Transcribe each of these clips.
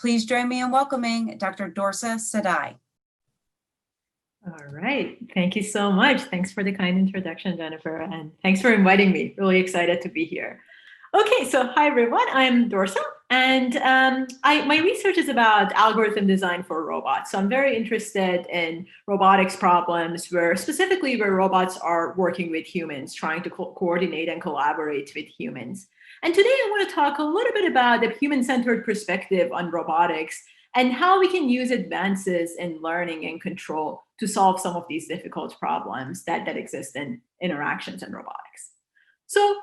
Please join me in welcoming Dr. Dorsa Sadai. All right. Thank you so much. Thanks for the kind introduction, Jennifer, and thanks for inviting me. Really excited to be here. Okay, so hi everyone. I'm Dorsa, and my research is about algorithm design for robots. So I'm very interested in robotics problems specifically where robots are working with humans, trying to coordinate and collaborate with humans. And today I want to talk a little bit about the human-centered perspective on robotics and how we can use advances in learning and control to solve some of these difficult problems that exist in interactions and robotics. So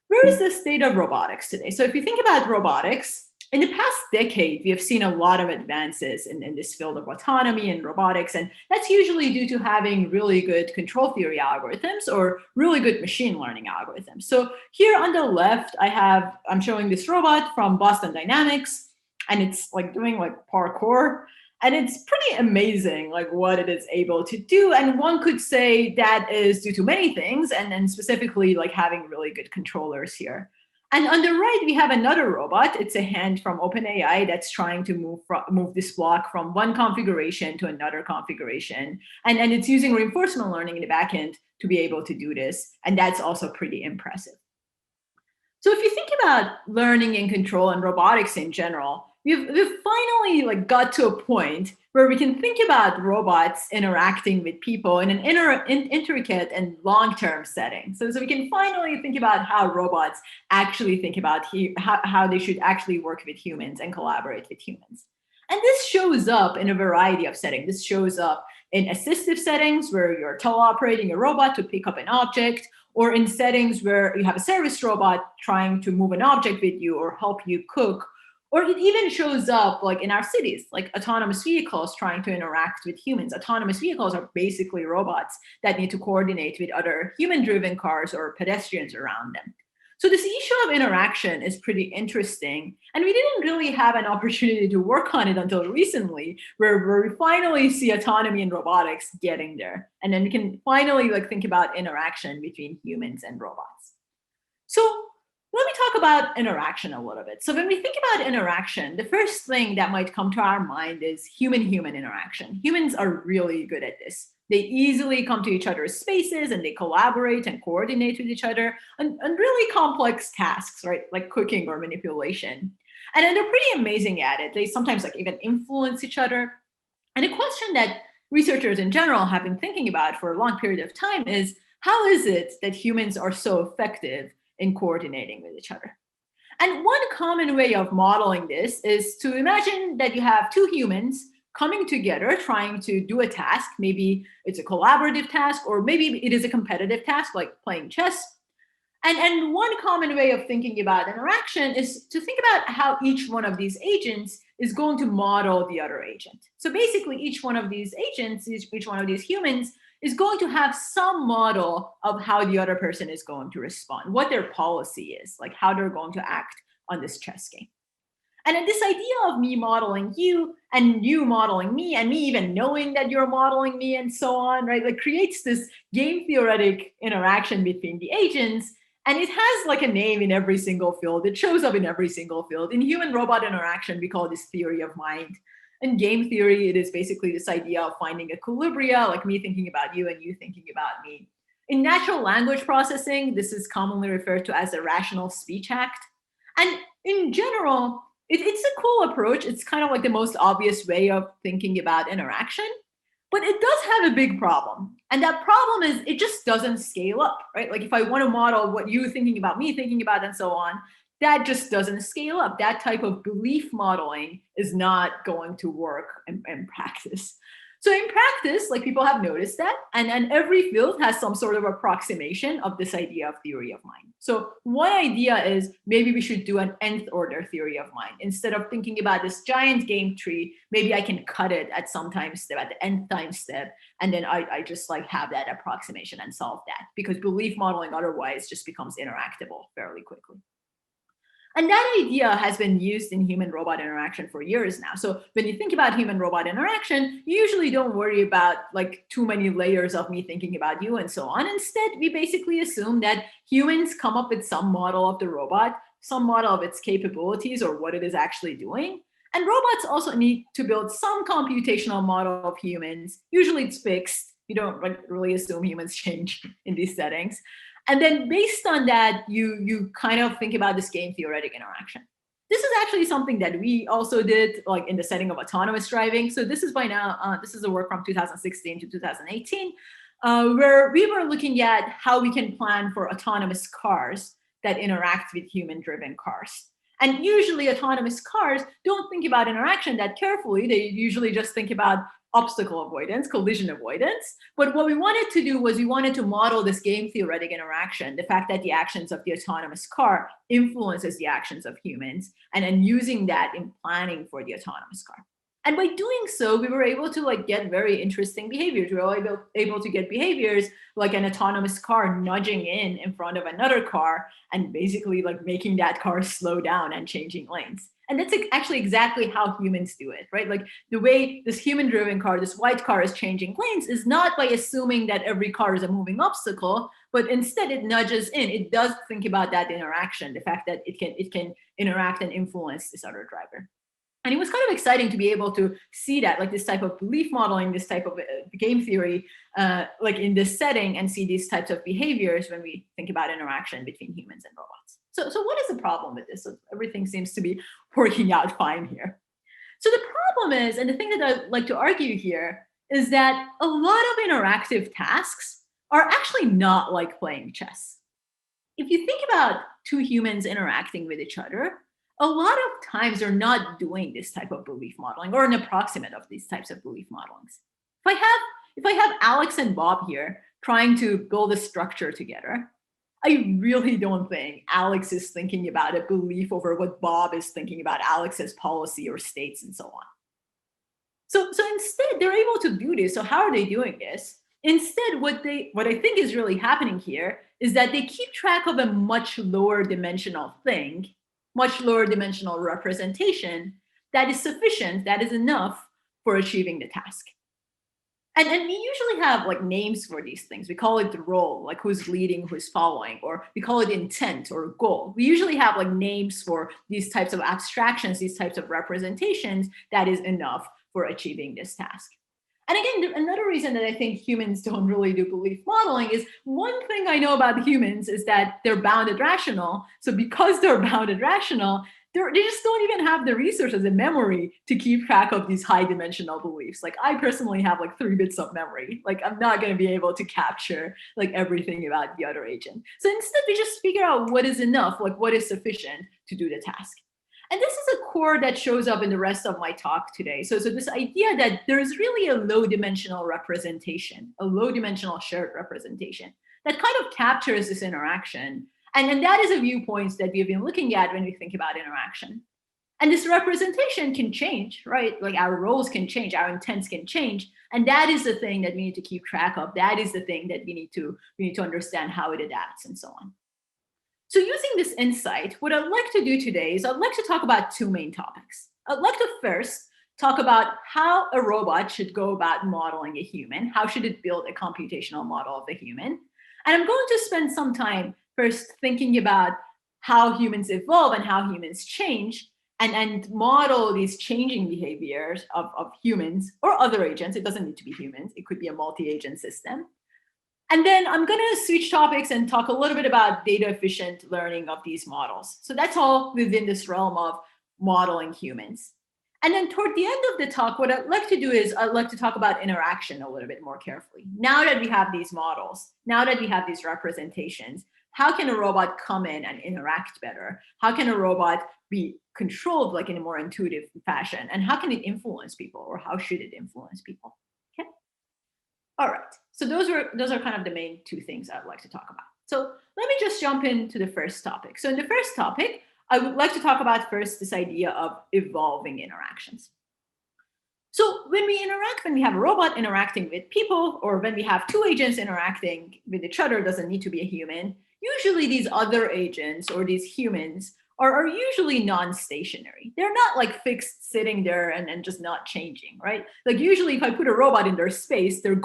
where is the state of robotics today? So if you think about robotics, in the past decade, we have seen a lot of advances in this field of autonomy and robotics, and that's usually due to having really good control theory algorithms or really good machine learning algorithms. So here on the left, I'm showing this robot from Boston Dynamics, and it's like doing like parkour. And it's pretty amazing, like what it is able to do. And one could say that is due to many things, and then specifically like having really good controllers here. And on the right, we have another robot. It's a hand from OpenAI that's trying to move this block from one configuration to another configuration. And it's using reinforcement learning in the backend to be able to do this. And that's also pretty impressive. So if you think about learning and control and robotics in general, we've finally like got to a point where we can think about robots interacting with people in an intricate and long-term setting. So we can finally think about how robots actually think about how they should actually work with humans and collaborate with humans. And this shows up in a variety of settings. This shows up in assistive settings where you're teleoperating a robot to pick up an object, or in settings where you have a service robot trying to move an object with you or help you cook. Or it even shows up like in our cities, like autonomous vehicles trying to interact with humans. Autonomous vehicles are basically robots that need to coordinate with other human-driven cars or pedestrians around them. So this issue of interaction is pretty interesting. And we didn't really have an opportunity to work on it until recently, where we finally see autonomy and robotics getting there. And then we can finally like think about interaction between humans and robots. So let me talk about interaction a little bit. So when we think about interaction, the first thing that might come to our mind is human-human interaction. Humans are really good at this. They easily come to each other's spaces and they collaborate and coordinate with each other on really complex tasks, right? Like cooking or manipulation. And then they're pretty amazing at it. They sometimes like even influence each other. And a question that researchers in general have been thinking about for a long period of time is, how is it that humans are so effective in coordinating with each other? And one common way of modeling this is to imagine that you have two humans coming together, trying to do a task. Maybe it's a collaborative task, or maybe it is a competitive task like playing chess. And one common way of thinking about interaction is to think about how each one of these agents is going to model the other agent. So basically each one of these agents, each one of these humans is going to have some model of how the other person is going to respond, what their policy is, like how they're going to act on this chess game. And then this idea of me modeling you and you modeling me and me even knowing that you're modeling me and so on, right? Like creates this game theoretic interaction between the agents. And it has like a name in every single field. It shows up in every single field. In human robot interaction, we call this theory of mind. In game theory, it is basically this idea of finding equilibria, like me thinking about you and you thinking about me. In natural language processing, this is commonly referred to as a rational speech act. And in general, it's a cool approach. It's kind of like the most obvious way of thinking about interaction, but it does have a big problem. And that problem is it just doesn't scale up, right? Like if I want to model what you thinking about, me thinking about, and so on, that just doesn't scale up. That type of belief modeling is not going to work in practice. So in practice, like people have noticed that, and every field has some sort of approximation of this idea of theory of mind. So one idea is maybe we should do an nth order theory of mind. Instead of thinking about this giant game tree, maybe I can cut it at some time step, at the nth time step, and then I just like have that approximation and solve that, because belief modeling otherwise just becomes interactable fairly quickly. And that idea has been used in human-robot interaction for years now. So when you think about human-robot interaction, you usually don't worry about like too many layers of me thinking about you and so on. Instead, we basically assume that humans come up with some model of the robot, some model of its capabilities or what it is actually doing. And robots also need to build some computational model of humans. Usually it's fixed. You don't really assume humans change in these settings. And then based on that, you kind of think about this game theoretic interaction. This is actually something that we also did like in the setting of autonomous driving. So this is by now, this is a work from 2016 to 2018, where we were looking at how we can plan for autonomous cars that interact with human-driven cars. And usually autonomous cars don't think about interaction that carefully. They usually just think about obstacle avoidance, collision avoidance. But what we wanted to do was we wanted to model this game theoretic interaction, the fact that the actions of the autonomous car influences the actions of humans, and then using that in planning for the autonomous car. And by doing so, we were able to like get very interesting behaviors. We were able to get behaviors like an autonomous car nudging in front of another car and basically like making that car slow down and changing lanes. And that's actually exactly how humans do it, right? Like the way this human-driven car, this white car is changing lanes is not by assuming that every car is a moving obstacle, but instead it nudges in. It does think about that interaction, the fact that it can interact and influence this other driver. And it was kind of exciting to be able to see that, like this type of belief modeling, this type of game theory, like in this setting, and see these types of behaviors when we think about interaction between humans and robots. So what is the problem with this? So everything seems to be working out fine here. So the problem is, and the thing that I'd like to argue here, is that a lot of interactive tasks are actually not like playing chess. If you think about two humans interacting with each other, a lot of times they're not doing this type of belief modeling or an approximate of these types of belief modelings. If I have Alex and Bob here trying to build a structure together, I really don't think Alex is thinking about a belief over what Bob is thinking about Alex's policy or states and so on. So instead, they're able to do this. So how are they doing this? Instead, what I think is really happening here is that they keep track of a much lower dimensional thing, much lower dimensional representation that is sufficient, that is enough for achieving the task. And we usually have like names for these things. We call it the role, like who's leading, who's following, or we call it intent or goal. We usually have like names for these types of abstractions, these types of representations that is enough for achieving this task. And again, another reason that I think humans don't really do belief modeling is one thing I know about humans is that they're bounded rational. So because they're bounded rational, they just don't even have the resources and memory to keep track of these high dimensional beliefs. Like I personally have like 3 bits of memory. Like I'm not going to be able to capture like everything about the other agent. So instead we just figure out what is enough, like what is sufficient to do the task. And this is a core that shows up in the rest of my talk today. So this idea that there's really a low dimensional representation, a low dimensional shared representation that kind of captures this interaction. And that is a viewpoint that we've been looking at when we think about interaction. And this representation can change, right? Like our roles can change, our intents can change. And that is the thing that we need to keep track of. That is the thing that we need to understand how it adapts and so on. So using this insight, what I'd like to do today is I'd like to talk about 2 main topics. I'd like to first talk about how a robot should go about modeling a human. How should it build a computational model of a human? And I'm going to spend some time first thinking about how humans evolve and how humans change, and model these changing behaviors of humans or other agents. It doesn't need to be humans. It could be a multi-agent system. And then I'm going to switch topics and talk a little bit about data efficient learning of these models. So that's all within this realm of modeling humans. And then toward the end of the talk, what I'd like to do is I'd like to talk about interaction a little bit more carefully. Now that we have these models, now that we have these representations, how can a robot come in and interact better? How can a robot be controlled like in a more intuitive fashion? And how can it influence people, or how should it influence people? Okay. All right. So those are kind of the main 2 things I'd like to talk about. So let me just jump into the first topic. So in the first topic, I would like to talk about first this idea of evolving interactions. So when we have a robot interacting with people, or when we have 2 agents interacting with each other, doesn't need to be a human, usually these other agents or these humans are usually non-stationary. They're not like fixed sitting there and just not changing, right? Like usually if I put a robot in their space, they're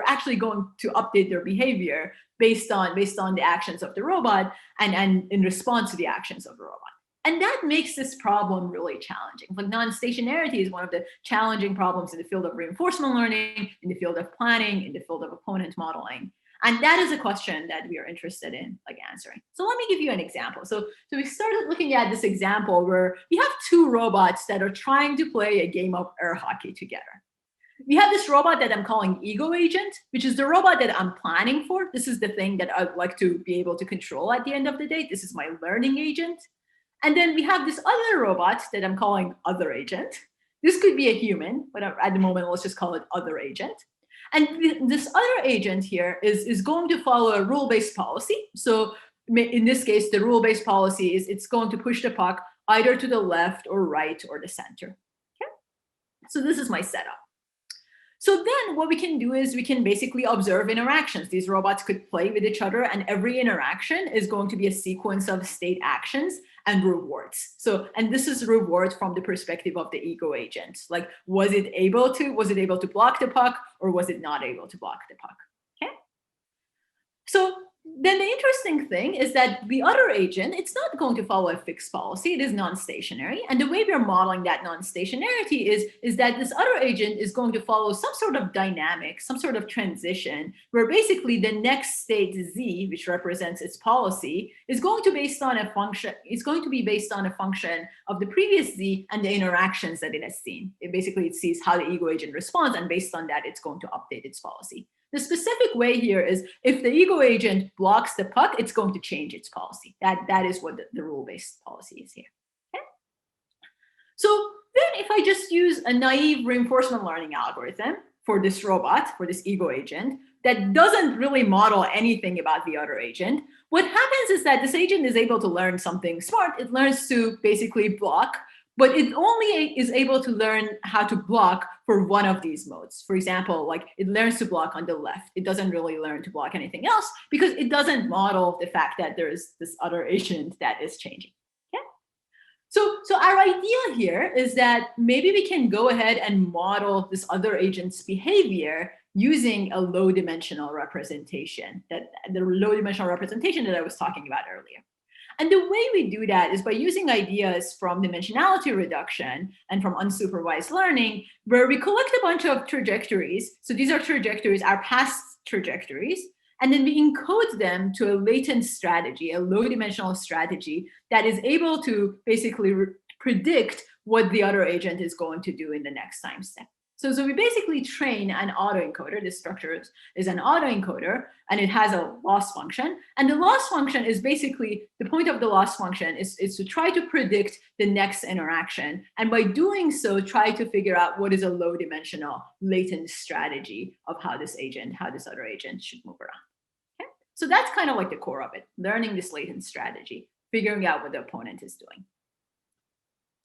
actually going to update their behavior based on the actions of the robot and in response to the actions of the robot. And that makes this problem really challenging. Like non-stationarity is one of the challenging problems in the field of reinforcement learning, in the field of planning, in the field of opponent modeling. And that is a question that we are interested in answering. So let me give you an example. So we started looking at this example where we have two robots that are trying to play a game of air hockey together. We have this robot that I'm calling ego agent, which is the robot that I'm planning for. This is the thing that I'd like to be able to control at the end of the day. This is my learning agent. And then we have this other robot that I'm calling other agent. This could be a human, but at the moment, let's just call it other agent. And this other agent here is going to follow a rule-based policy. So in this case, the rule-based policy is it's going to push the puck either to the left or right or the center. Okay? So this is my setup. So then what we can do is we can basically observe interactions. These robots could play with each other, and every interaction is going to be a sequence of state actions and rewards. So, and this is reward from the perspective of the ego agent. Like, was it able to block the puck, or was it not able to block the puck? Okay. So then the interesting thing is that the other agent, it's not going to follow a fixed policy. It is non-stationary. And the way we're modeling that non-stationarity is that this other agent is going to follow some sort of dynamic, some sort of transition, where basically the next state z, which represents its policy, is going to be based on a function of the previous z and the interactions that it has seen. It sees how the ego agent responds, and based on that, it's going to update its policy. The specific way here is if the ego agent blocks the puck, it's going to change its policy. That is what the rule-based policy is here. Okay? So then if I just use a naive reinforcement learning algorithm for this robot, for this ego agent, that doesn't really model anything about the other agent, what happens is that this agent is able to learn something smart. It learns to basically block, but it only is able to learn how to block for one of these modes. For example, like it learns to block on the left. It doesn't really learn to block anything else because it doesn't model the fact that there's this other agent that is changing. Okay? So our idea here is that maybe we can go ahead and model this other agent's behavior using a low-dimensional representation, the low-dimensional representation that I was talking about earlier. And the way we do that is by using ideas from dimensionality reduction and from unsupervised learning, where we collect a bunch of trajectories. So these are trajectories, our past trajectories, and then we encode them to a latent strategy, a low-dimensional strategy that is able to basically predict what the other agent is going to do in the next time step. So we basically train an autoencoder. This structure is an autoencoder, and it has a loss function. And the loss function is basically, the point of the loss function is to try to predict the next interaction. And by doing so, try to figure out what is a low-dimensional latent strategy of how this other agent should move around. Okay? So that's kind of like the core of it, learning this latent strategy, figuring out what the opponent is doing.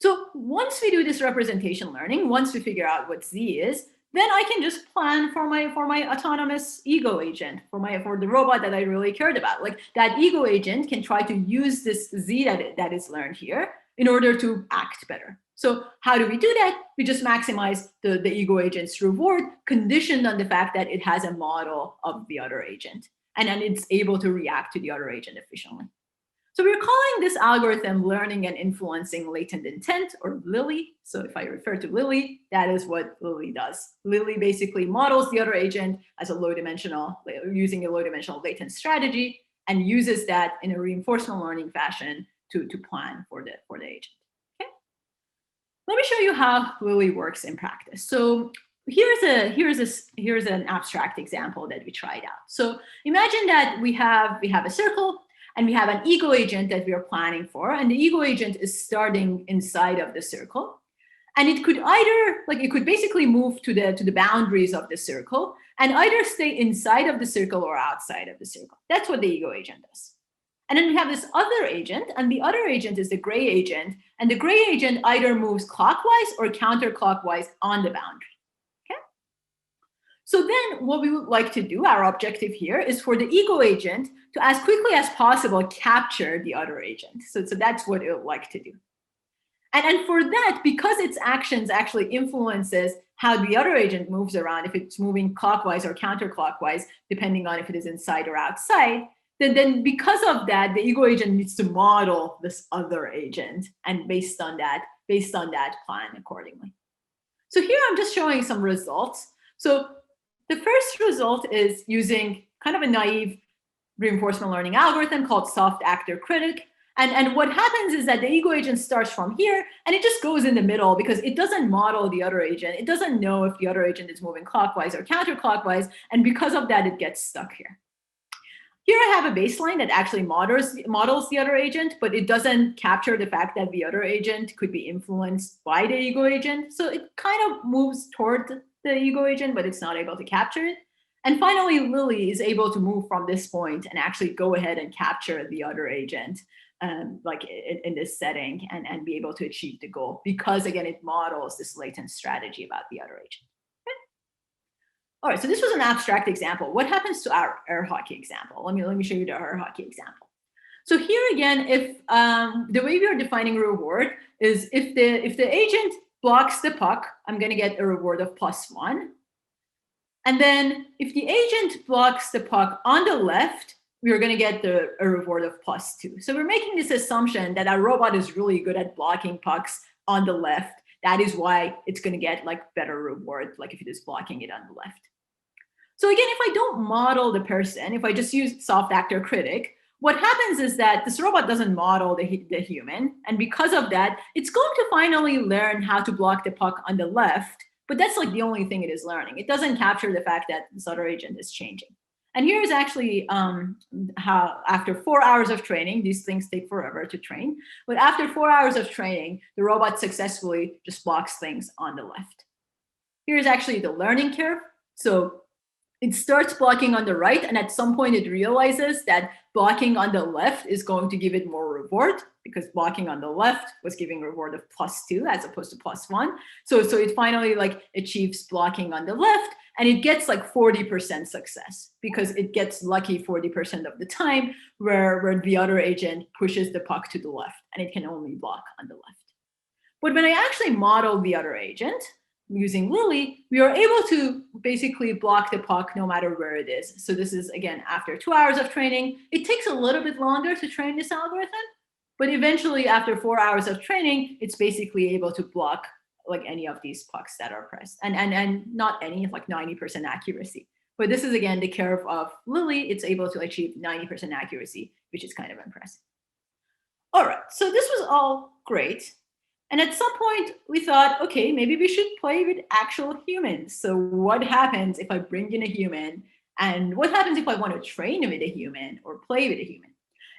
So once we do this representation learning, once we figure out what Z is, then I can just plan for my autonomous ego agent, for the robot that I really cared about. Like that ego agent can try to use this Z that is learned here in order to act better. So how do we do that? We just maximize the ego agent's reward conditioned on the fact that it has a model of the other agent, and then it's able to react to the other agent efficiently. So we're calling this algorithm learning and influencing latent intent, or LILI. So if I refer to LILI, that is what LILI does. LILI basically models the other agent as using a low-dimensional latent strategy, and uses that in a reinforcement learning fashion to plan for the agent. Okay? Let me show you how LILI works in practice. So here's an abstract example that we tried out. So imagine that we have a circle, and we have an ego agent that we are planning for, and the ego agent is starting inside of the circle. And it could basically move to the boundaries of the circle and either stay inside of the circle or outside of the circle. That's what the ego agent does. And then we have this other agent, and the other agent is the gray agent, and the gray agent either moves clockwise or counterclockwise on the boundary. So then what we would like to do, our objective here, is for the ego agent to, as quickly as possible, capture the other agent. So that's what it would like to do. And for that, because its actions actually influences how the other agent moves around, if it's moving clockwise or counterclockwise, depending on if it is inside or outside, then because of that, the ego agent needs to model this other agent, and based on that, plan accordingly. So here I'm just showing some results. So the first result is using kind of a naive reinforcement learning algorithm called soft actor critic. And what happens is that the ego agent starts from here and it just goes in the middle because it doesn't model the other agent. It doesn't know if the other agent is moving clockwise or counterclockwise. And because of that, it gets stuck here. Here I have a baseline that actually models the other agent, but it doesn't capture the fact that the other agent could be influenced by the ego agent. So it kind of moves toward the ego agent, but it's not able to capture it. And finally, Lily is able to move from this point and actually go ahead and capture the other agent, like in this setting, and be able to achieve the goal because, again, it models this latent strategy about the other agent. Okay. All right, so this was an abstract example. What happens to our air hockey example? Let me show you the air hockey example. So here again, if the way we are defining reward is if the agent blocks the puck, I'm going to get a reward of +1. And then if the agent blocks the puck on the left, we are going to get a reward of +2. So we're making this assumption that our robot is really good at blocking pucks on the left. That is why it's going to get like better reward, like if it is blocking it on the left. So again, if I don't model the person, if I just use soft actor critic, what happens is that this robot doesn't model the human. And because of that, it's going to finally learn how to block the puck on the left. But that's like the only thing it is learning. It doesn't capture the fact that this other agent is changing. And here's actually how after 4 hours of training, these things take forever to train, but after 4 hours of training, the robot successfully just blocks things on the left. Here's actually the learning curve. So it starts blocking on the right, and at some point it realizes that blocking on the left is going to give it more reward because blocking on the left was giving reward of +2 as opposed to +1. So it finally like achieves blocking on the left, and it gets like 40% success because it gets lucky 40% of the time where the other agent pushes the puck to the left and it can only block on the left. But when I actually model the other agent, using Lily, we are able to basically block the puck no matter where it is. So this is, again, after 2 hours of training. It takes a little bit longer to train this algorithm, but eventually after 4 hours of training, it's basically able to block like any of these pucks that are pressed. And not any, like 90% accuracy. But this is, again, the curve of Lily. It's able to achieve 90% accuracy, which is kind of impressive. All right, so this was all great. And at some point, we thought, okay, maybe we should play with actual humans. So what happens if I bring in a human? And what happens if I want to train with a human or play with a human?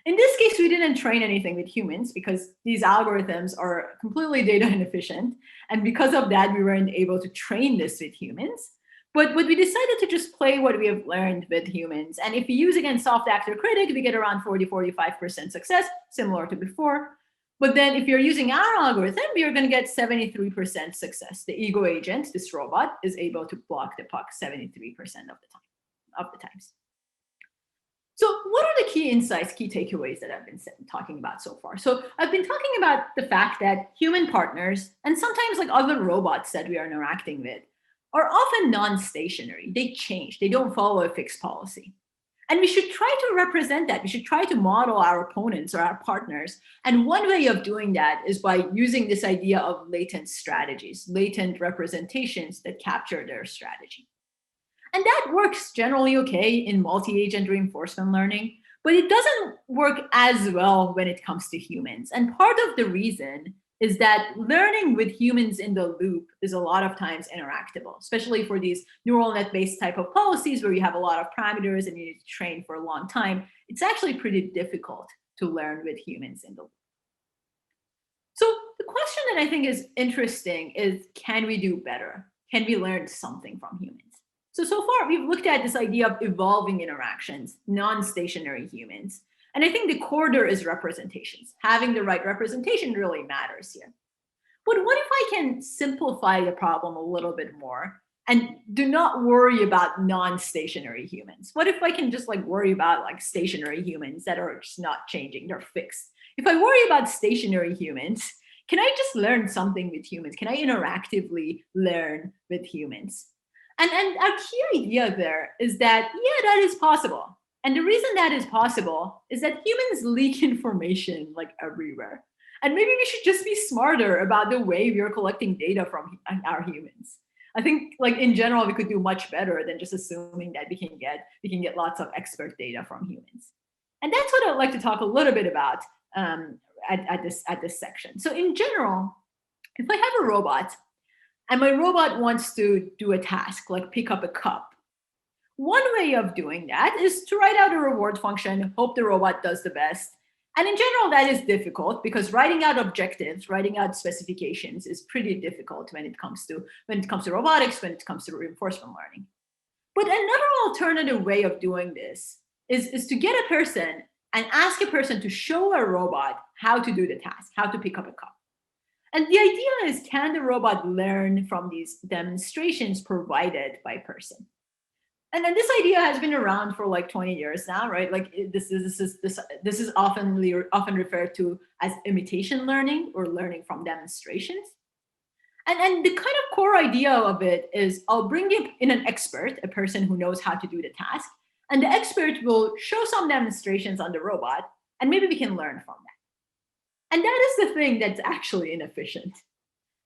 In this case, we didn't train anything with humans because these algorithms are completely data inefficient. And because of that, we weren't able to train this with humans. But we decided to just play what we have learned with humans. And if we use, again, soft actor critic, we get around 40-45% success, similar to before. But then if you're using our algorithm, you're going to get 73% success. The ego agent, this robot, is able to block the puck 73% of the times. So what are the key insights, key takeaways that I've been talking about so far? So I've been talking about the fact that human partners, and sometimes like other robots that we are interacting with, are often non-stationary. They change. They don't follow a fixed policy. And we should try to represent that. We should try to model our opponents or our partners. And one way of doing that is by using this idea of latent strategies, latent representations that capture their strategy. And that works generally okay in multi-agent reinforcement learning, but it doesn't work as well when it comes to humans. And part of the reason is that learning with humans in the loop is a lot of times interactable, especially for these neural net-based type of policies where you have a lot of parameters and you need to train for a long time. It's actually pretty difficult to learn with humans in the loop. So the question that I think is interesting is, can we do better? Can we learn something from humans? So far, we've looked at this idea of evolving interactions, non-stationary humans. And I think the core there is representations. Having the right representation really matters here. But what if I can simplify the problem a little bit more and do not worry about non-stationary humans? What if I can just like worry about like stationary humans that are just not changing, they're fixed? If I worry about stationary humans, can I just learn something with humans? Can I interactively learn with humans? And our key idea there is that, yeah, that is possible. And the reason that is possible is that humans leak information like everywhere. And maybe we should just be smarter about the way we are collecting data from our humans. I think like in general, we could do much better than just assuming that we can get lots of expert data from humans. And that's what I'd like to talk a little bit about at this section. So in general, if I have a robot and my robot wants to do a task like pick up a cup, one way of doing that is to write out a reward function, hope the robot does the best. And in general, that is difficult because writing out objectives, writing out specifications is pretty difficult when it comes to robotics, when it comes to reinforcement learning. But another alternative way of doing this is to get a person and ask a person to show a robot how to do the task, how to pick up a cup. And the idea is, can the robot learn from these demonstrations provided by a person? And then this idea has been around for like 20 years now, right? Like this is often referred to as imitation learning or learning from demonstrations. And the kind of core idea of it is I'll bring in an expert, a person who knows how to do the task, and the expert will show some demonstrations on the robot, and maybe we can learn from that. And that is the thing that's actually inefficient.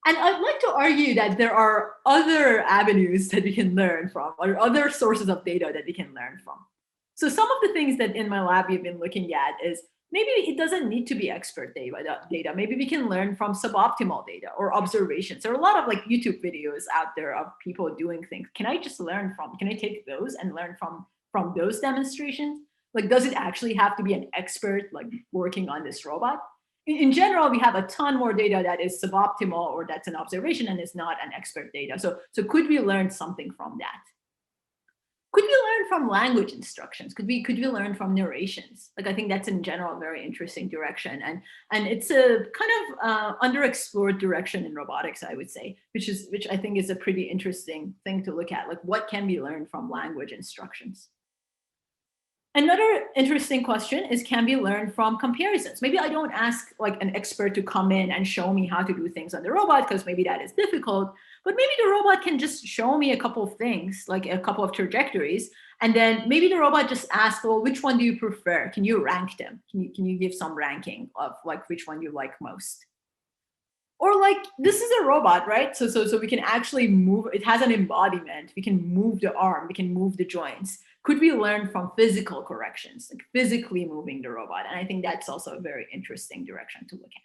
And I'd like to argue that there are other avenues that we can learn from, or other sources of data that we can learn from. So some of the things that in my lab we've been looking at is maybe it doesn't need to be expert data. Maybe we can learn from suboptimal data or observations. There are a lot of like YouTube videos out there of people doing things. Can I just learn from, can I take those and learn from those demonstrations? Like, does it actually have to be an expert like working on this robot? In general, we have a ton more data that is suboptimal or that's an observation and is not an expert data. So could we learn something from that? Could we learn from language instructions? Could we learn from narrations? Like, I think that's in general a very interesting direction. And it's a kind of underexplored direction in robotics, I would say, which I think is a pretty interesting thing to look at. Like, what can we learn from language instructions? Another interesting question is, can we learn from comparisons? Maybe I don't ask like an expert to come in and show me how to do things on the robot because maybe that is difficult, but maybe the robot can just show me a couple of things, like a couple of trajectories, and then maybe the robot just asks, well, which one do you prefer? Can you rank them? Can you give some ranking of like which one you like most? Or like, this is a robot, right? So we can actually move, it has an embodiment. We can move the arm, we can move the joints. Could we learn from physical corrections, like physically moving the robot? And I think that's also a very interesting direction to look at.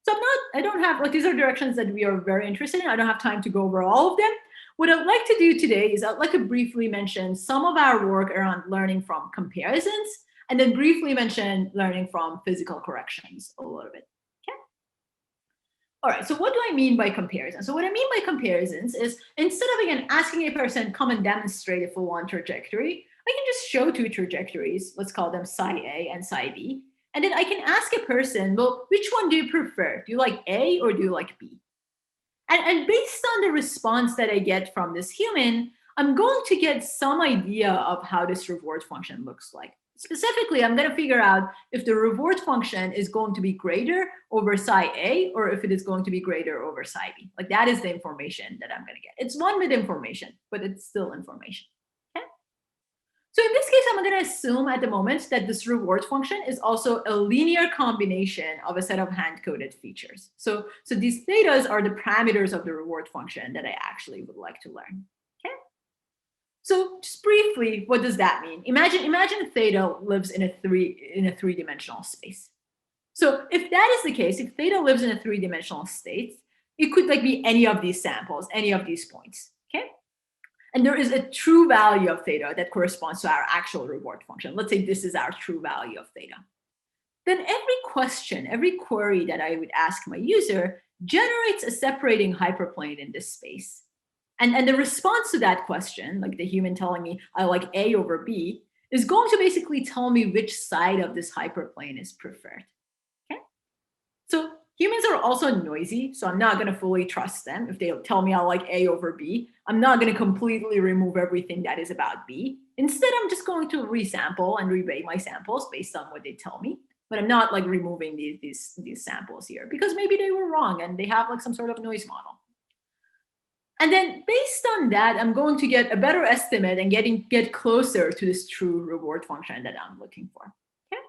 So I don't have, like, these are directions that we are very interested in. I don't have time to go over all of them. What I'd like to do today is I'd like to briefly mention some of our work around learning from comparisons, and then briefly mention learning from physical corrections a little bit. All right, so what do I mean by comparison? So what I mean by comparisons is, instead of again asking a person, come and demonstrate a full-on trajectory, I can just show two trajectories, let's call them psi A and psi B. And then I can ask a person, well, which one do you prefer? Do you like A or do you like B? And based on the response that I get from this human, I'm going to get some idea of how this reward function looks like. Specifically, I'm going to figure out if the reward function is going to be greater over psi A or if it is going to be greater over psi B. Like, that is the information that I'm going to get. It's one with information, but it's still information. Okay? So in this case, I'm going to assume at the moment that this reward function is also a linear combination of a set of hand-coded features. So these thetas are the parameters of the reward function that I actually would like to learn. So just briefly, what does that mean? Imagine theta lives in a three-dimensional space. So if that is the case, if theta lives in a three-dimensional state, it could like be any of these samples, any of these points, okay? And there is a true value of theta that corresponds to our actual reward function. Let's say this is our true value of theta. Then every question, every query that I would ask my user generates a separating hyperplane in this space. And the response to that question, like the human telling me I like A over B, is going to basically tell me which side of this hyperplane is preferred. Okay? So humans are also noisy, so I'm not going to fully trust them. If they tell me I like A over B, I'm not going to completely remove everything that is about B. Instead, I'm just going to resample and reweight my samples based on what they tell me. But I'm not like removing these samples here because maybe they were wrong and they have like some sort of noise model. And then based on that, I'm going to get a better estimate and get closer to this true reward function that I'm looking for. Okay.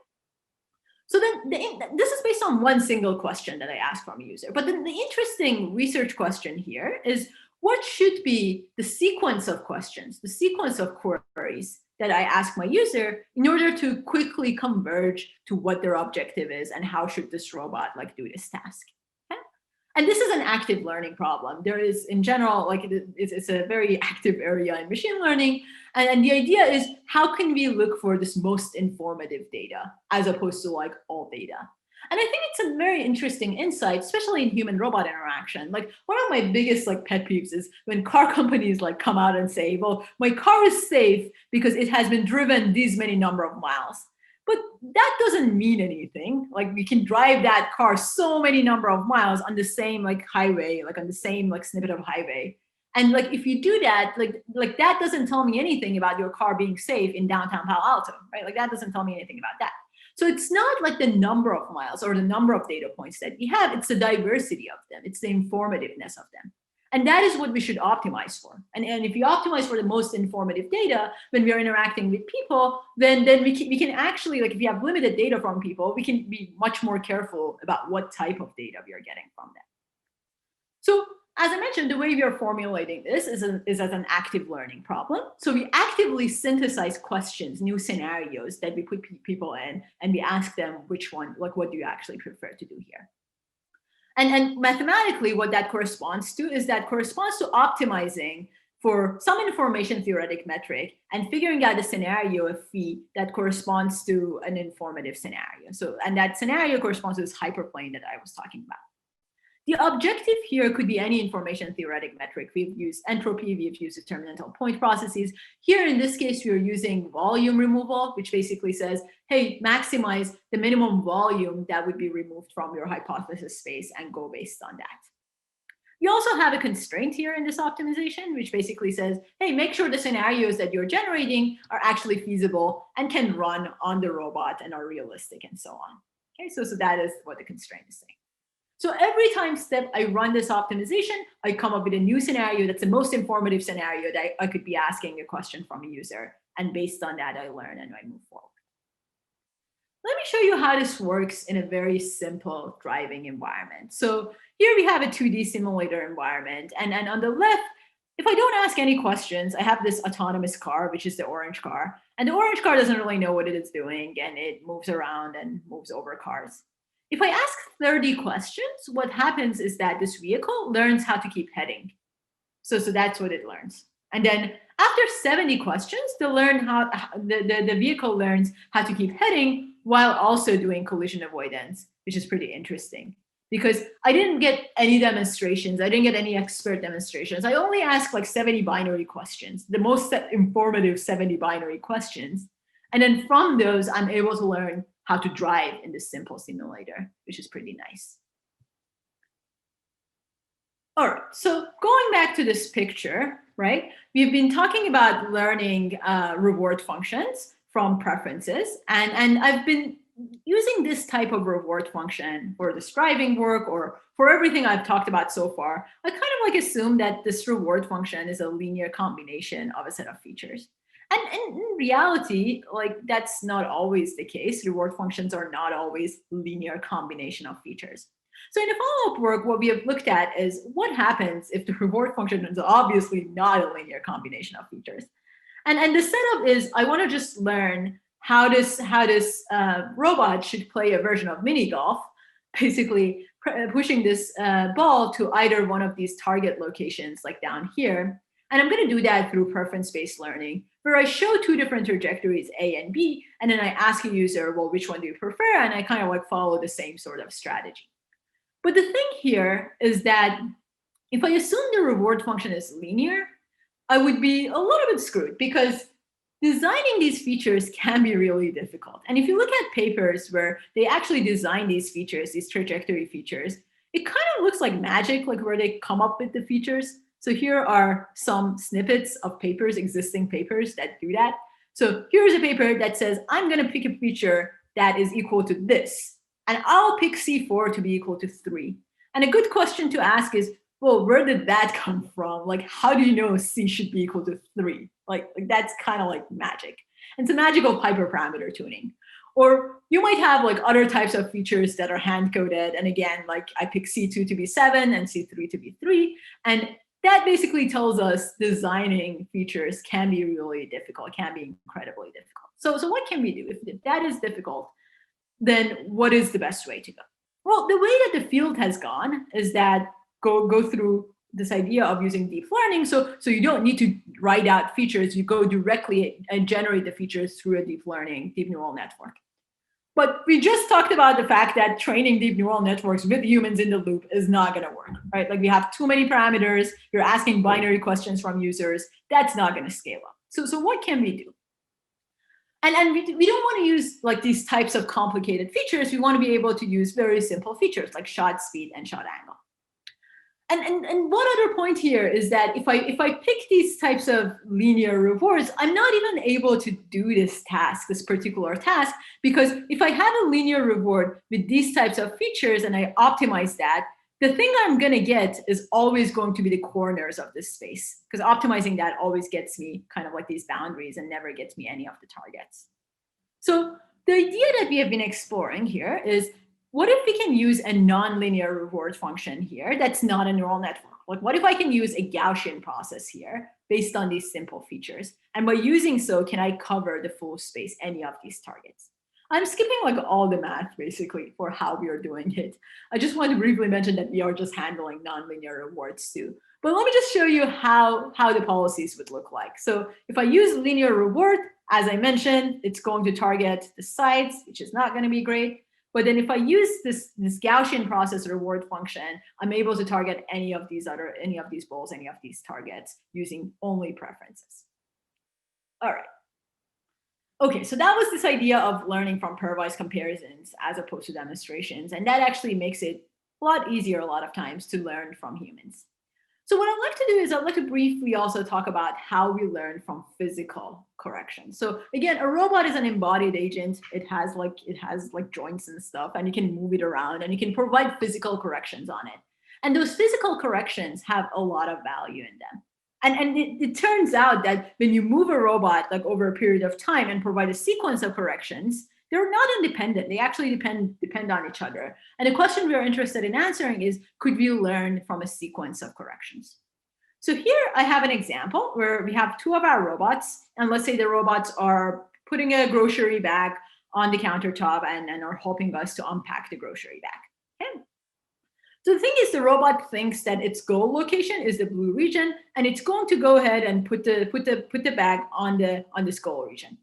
So then this is based on one single question that I ask from a user. But then the interesting research question here is, what should be the sequence of questions, the sequence of queries that I ask my user in order to quickly converge to what their objective is and how should this robot like do this task? Okay? And this is an active learning problem. There is, in general, like it's a very active area in machine learning. And the idea is, how can we look for this most informative data as opposed to like all data? And I think it's a very interesting insight, especially in human-robot interaction. Like one of my biggest like pet peeves is when car companies like come out and say, well, my car is safe because it has been driven these many number of miles. But that doesn't mean anything. Like we can drive that car so many number of miles on the same like highway, like on the same like snippet of highway. And like if you do that, like that doesn't tell me anything about your car being safe in downtown Palo Alto, right? Like that doesn't tell me anything about that. So it's not like the number of miles or the number of data points that we have, it's the diversity of them, it's the informativeness of them. And that is what we should optimize for. And if you optimize for the most informative data when we are interacting with people, then we can actually, like if we have limited data from people, we can be much more careful about what type of data we are getting from them. So as I mentioned, the way we are formulating this is as an active learning problem. So we actively synthesize questions, new scenarios that we put people in, and we ask them which one, like what do you actually prefer to do here? And mathematically, what that corresponds to is that corresponds to optimizing for some information theoretic metric and figuring out a scenario of phi that corresponds to an informative scenario. So, and that scenario corresponds to this hyperplane that I was talking about. The objective here could be any information theoretic metric. We've used entropy, we've used determinantal point processes. Here in this case, we're using volume removal, which basically says, hey, maximize the minimum volume that would be removed from your hypothesis space and go based on that. We also have a constraint here in this optimization, which basically says, hey, make sure the scenarios that you're generating are actually feasible and can run on the robot and are realistic and so on. Okay, so that is what the constraint is saying. So every time step I run this optimization, I come up with a new scenario that's the most informative scenario that I could be asking a question from a user. And based on that, I learn and I move forward. Let me show you how this works in a very simple driving environment. So here we have a 2D simulator environment. And on the left, if I don't ask any questions, I have this autonomous car, which is the orange car. And the orange car doesn't really know what it is doing, and it moves around and moves over cars. If I ask 30 questions, what happens is that this vehicle learns how to keep heading. So that's what it learns. And then after 70 questions, the vehicle learns how to keep heading while also doing collision avoidance, which is pretty interesting. Because I didn't get any demonstrations. I didn't get any expert demonstrations. I only asked like 70 binary questions, the most informative 70 binary questions. And then from those, I'm able to learn how to drive in this simple simulator, which is pretty nice. All right, so going back to this picture, right? We've been talking about learning reward functions from preferences, and I've been using this type of reward function for this driving work or for everything I've talked about so far. I kind of like assume that this reward function is a linear combination of a set of features. And in reality, like that's not always the case. Reward functions are not always linear combination of features. So in the follow-up work, what we have looked at is what happens if the reward function is obviously not a linear combination of features. And the setup is I want to just learn how this robot should play a version of mini golf, basically pushing this ball to either one of these target locations like down here. And I'm going to do that through preference-based learning, where I show two different trajectories, A and B, and then I ask a user, well, which one do you prefer? And I kind of like follow the same sort of strategy. But the thing here is that if I assume the reward function is linear, I would be a little bit screwed because designing these features can be really difficult. And if you look at papers where they actually design these features, these trajectory features, it kind of looks like magic, like where they come up with the features. So here are some snippets of papers, existing papers that do that. So here's a paper that says, I'm going to pick a feature that is equal to this. And I'll pick C4 to be equal to 3. And a good question to ask is, well, where did that come from? Like, how do you know C should be equal to 3? Like that's kind of like magic. It's a magical hyperparameter tuning. Or you might have like other types of features that are hand coded. And again, like I pick C2 to be 7 and C3 to be 3. And that basically tells us designing features can be really difficult, can be incredibly difficult. So what can we do? If that is difficult, then what is the best way to go? Well, the way that the field has gone is that go through this idea of using deep learning. So you don't need to write out features. You go directly and generate the features through a deep neural network. But we just talked about the fact that training deep neural networks with humans in the loop is not going to work, right? Like we have too many parameters. You're asking binary questions from users. That's not going to scale up. So what can we do? And we don't want to use like these types of complicated features. We want to be able to use very simple features like shot speed and shot angle. And one other point here is that if I pick these types of linear rewards, I'm not even able to do this task, this particular task, because if I have a linear reward with these types of features and I optimize that, the thing I'm going to get is always going to be the corners of this space, because optimizing that always gets me kind of like these boundaries and never gets me any of the targets. So the idea that we have been exploring here is, what if we can use a nonlinear reward function here that's not a neural network? Like, what if I can use a Gaussian process here based on these simple features? And by using so, can I cover the full space, any of these targets? I'm skipping like all the math basically for how we are doing it. I just want to briefly mention that we are just handling nonlinear rewards too. But let me just show you how the policies would look like. So if I use linear reward, as I mentioned, it's going to target the sides, which is not going to be great. But then if I use this Gaussian process reward function, I'm able to target any of these balls, any of these targets using only preferences. All right. Okay, so that was this idea of learning from pairwise comparisons as opposed to demonstrations. And that actually makes it a lot easier a lot of times to learn from humans. So what I'd like to do is I'd like to briefly also talk about how we learn from physical correction. So again, a robot is an embodied agent. It has like joints and stuff, and you can move it around and you can provide physical corrections on it. And those physical corrections have a lot of value in them. And it turns out that when you move a robot like over a period of time and provide a sequence of corrections, they're not independent. They actually depend on each other. And the question we are interested in answering is, could we learn from a sequence of corrections? So here I have an example where we have two of our robots. And let's say the robots are putting a grocery bag on the countertop and are helping us to unpack the grocery bag. Okay. So the thing is, the robot thinks that its goal location is the blue region, and it's going to go ahead and put the bag on this goal region.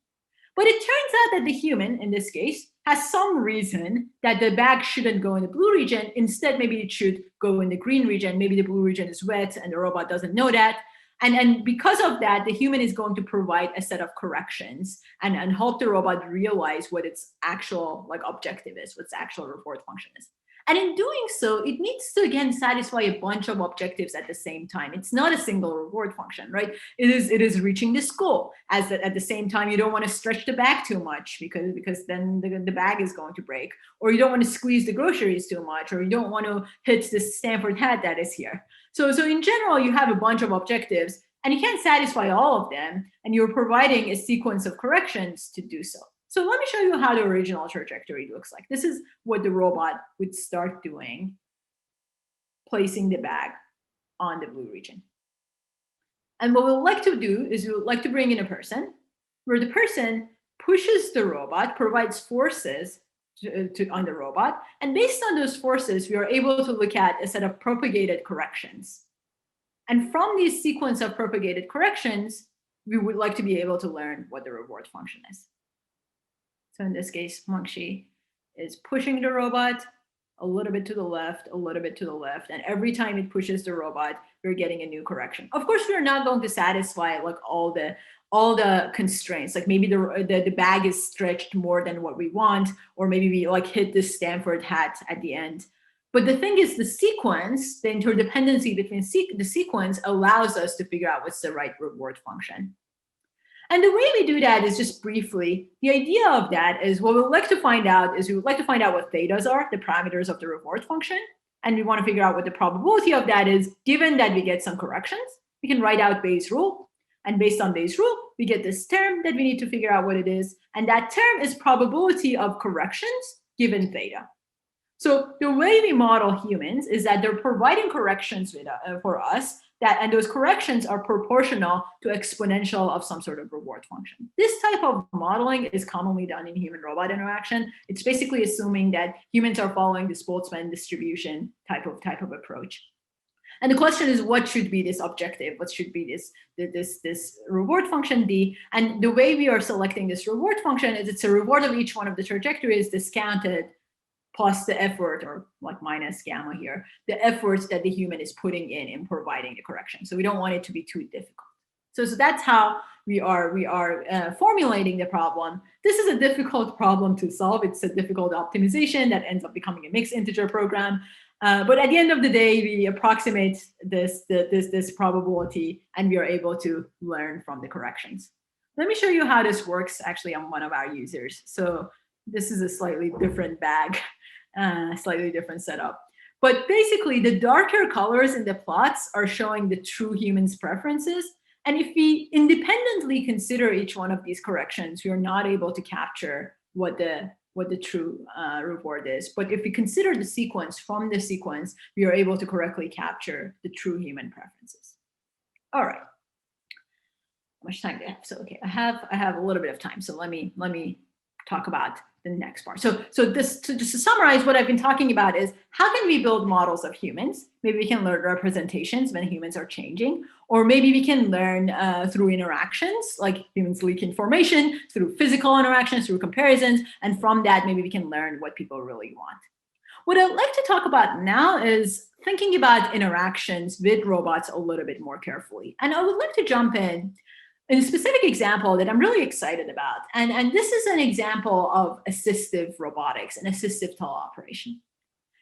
But it turns out that the human, in this case, has some reason that the bag shouldn't go in the blue region. Instead, maybe it should go in the green region. Maybe the blue region is wet and the robot doesn't know that. And because of that, the human is going to provide a set of corrections and help the robot realize what its actual objective is, what its actual reward function is. And in doing so, it needs to, again, satisfy a bunch of objectives at the same time. It's not a single reward function, right? It is reaching this goal. At the same time, you don't want to stretch the bag too much because then the bag is going to break. Or you don't want to squeeze the groceries too much, or you don't want to hit this Stanford hat that is here. So in general, you have a bunch of objectives, and you can't satisfy all of them, and you're providing a sequence of corrections to do so. So let me show you how the original trajectory looks like. This is what the robot would start doing, placing the bag on the blue region. And what we'd like to do is we would like to bring in a person, where the person pushes the robot, provides forces on the robot. And based on those forces, we are able to look at a set of propagated corrections. And from these sequence of propagated corrections, we would like to be able to learn what the reward function is. So in this case, Mangxi is pushing the robot a little bit to the left, a little bit to the left. And every time it pushes the robot, we're getting a new correction. Of course, we're not going to satisfy all the constraints. Like maybe the bag is stretched more than what we want, or maybe we hit this Stanford hat at the end. But the thing is, the sequence, the interdependency between the sequence allows us to figure out what's the right reward function. And the way we do that is just briefly, the idea of that is what we would like to find out what thetas are, the parameters of the reward function. and we want to figure out what the probability of that is, given that we get some corrections, we can write out Bayes' rule. And based on Bayes' rule, we get this term that we need to figure out what it is. And that term is probability of corrections given theta. So the way we model humans is that they're providing corrections for us, and those corrections are proportional to exponential of some sort of reward function. This type of modeling is commonly done in human-robot interaction. It's basically assuming that humans are following this Boltzmann distribution type of approach. And the question is, what should be this objective? What should be this reward function be? And the way we are selecting this reward function is it's a reward of each one of the trajectories discounted plus the effort, or like minus gamma here, the efforts that the human is putting in providing the correction. So we don't want it to be too difficult. So that's how we are formulating the problem. This is a difficult problem to solve. It's a difficult optimization that ends up becoming a mixed integer program. But at the end of the day, we approximate this probability, and we are able to learn from the corrections. Let me show you how this works actually on one of our users. So this is a slightly different bag, slightly different setup. But basically, the darker colors in the plots are showing the true human's preferences. And if we independently consider each one of these corrections, we are not able to capture what the true reward is. But if we consider the sequence, from the sequence, we are able to correctly capture the true human preferences. All right. How much time do I have? So okay, I have a little bit of time. So let me talk about the next part. So just to summarize, what I've been talking about is how can we build models of humans? Maybe we can learn representations when humans are changing, or maybe we can learn through interactions, like humans leak information, through physical interactions, through comparisons, and from that, maybe we can learn what people really want. What I'd like to talk about now is thinking about interactions with robots a little bit more carefully. And I would like to jump in a specific example that I'm really excited about. And this is an example of assistive robotics and assistive teleoperation.